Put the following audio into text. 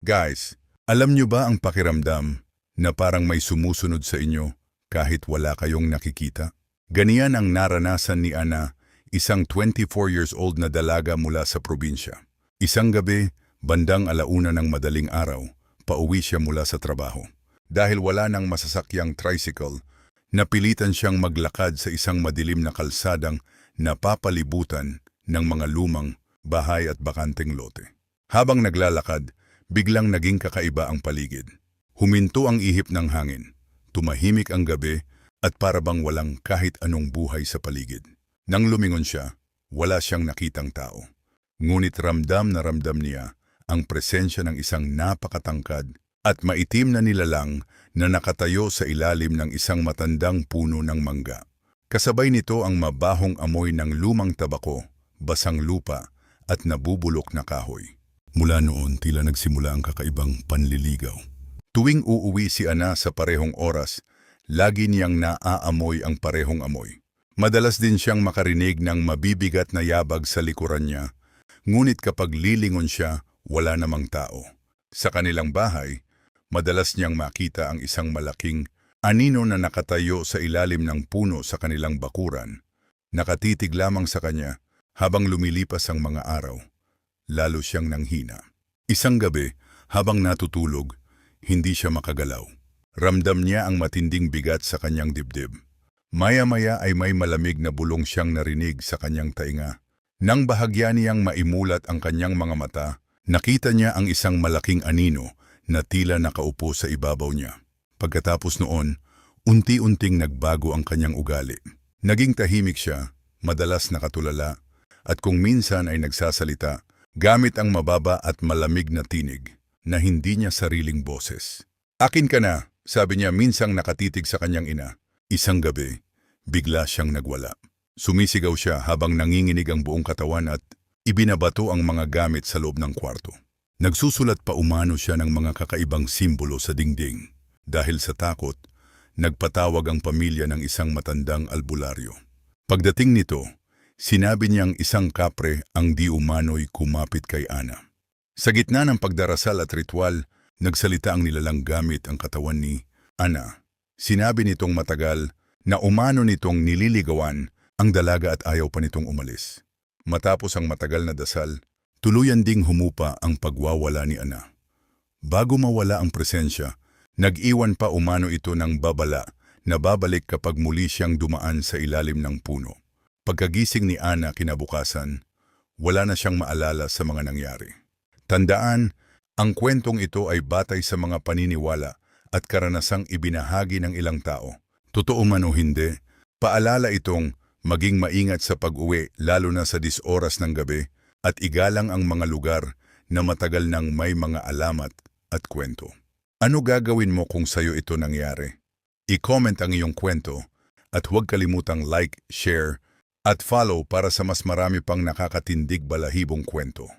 Guys, alam nyo ba ang pakiramdam na parang may sumusunod sa inyo kahit wala kayong nakikita? Ganiyan ang naranasan ni Ana, isang 24 years old na dalaga mula sa probinsya. Isang gabi, bandang 1:00 ng madaling araw, pauwi siya mula sa trabaho. Dahil wala nang masasakyang tricycle, napilitan siyang maglakad sa isang madilim na kalsadang napapalibutan ng mga lumang bahay at bakanteng lote. Habang naglalakad, biglang naging kakaiba ang paligid. Huminto ang ihip ng hangin, tumahimik ang gabi at parabang walang kahit anong buhay sa paligid. Nang lumingon siya, wala siyang nakitang tao. Ngunit ramdam na ramdam niya ang presensya ng isang napakatangkad at maitim na nilalang na nakatayo sa ilalim ng isang matandang puno ng mangga. Kasabay nito ang mabahong amoy ng lumang tabako, basang lupa at nabubulok na kahoy. Mula noon, tila nagsimula ang kakaibang panliligaw. Tuwing uuwi si Ana sa parehong oras, lagi niyang naaamoy ang parehong amoy. Madalas din siyang makarinig ng mabibigat na yabag sa likuran niya, ngunit kapag lilingon siya, wala namang tao. Sa kanilang bahay, madalas niyang makita ang isang malaking anino na nakatayo sa ilalim ng puno sa kanilang bakuran. Nakatitig lamang sa kanya habang lumilipas ang mga araw. Lalo siyang nanghina. Isang gabi, habang natutulog, hindi siya makagalaw. Ramdam niya ang matinding bigat sa kanyang dibdib. Maya-maya ay may malamig na bulong siyang narinig sa kanyang tainga. Nang bahagya niyang maimulat ang kanyang mga mata, nakita niya ang isang malaking anino na tila nakaupo sa ibabaw niya. Pagkatapos noon, unti-unting nagbago ang kanyang ugali. Naging tahimik siya, madalas nakatulala, at kung minsan ay nagsasalita, gamit ang mababa at malamig na tinig na hindi niya sariling boses. "Akin ka na," sabi niya minsang nakatitig sa kanyang ina. Isang gabi, bigla siyang nagwala. Sumisigaw siya habang nanginginig ang buong katawan at ibinabato ang mga gamit sa loob ng kwarto. Nagsusulat pa umano siya ng mga kakaibang simbolo sa dingding. Dahil sa takot, nagpatawag ang pamilya ng isang matandang albularyo. Pagdating nito, sinabi niyang isang kapre ang di umano'y kumapit kay Ana. Sa gitna ng pagdarasal at ritual, nagsalita ang nilalang gamit ang katawan ni Ana. Sinabi nitong matagal na umano nitong nililigawan ang dalaga at ayaw pa nitong umalis. Matapos ang matagal na dasal, tuluyan ding humupa ang pagwawala ni Ana. Bago mawala ang presensya, nag-iwan pa umano ito ng babala na babalik kapag muli siyang dumaan sa ilalim ng puno. Pagkagising ni Ana kinabukasan, wala na siyang maalala sa mga nangyari. Tandaan, ang kwentong ito ay batay sa mga paniniwala at karanasang ibinahagi ng ilang tao. Totoo man o hindi, paalala itong maging maingat sa pag-uwi lalo na sa 10 oras ng gabi at igalang ang mga lugar na matagal nang may mga alamat at kwento. Ano gagawin mo kung sayo ito nangyari? I-comment ang iyong kwento at huwag kalimutang like, share, at follow para sa mas marami pang nakakatindig balahibong kwento.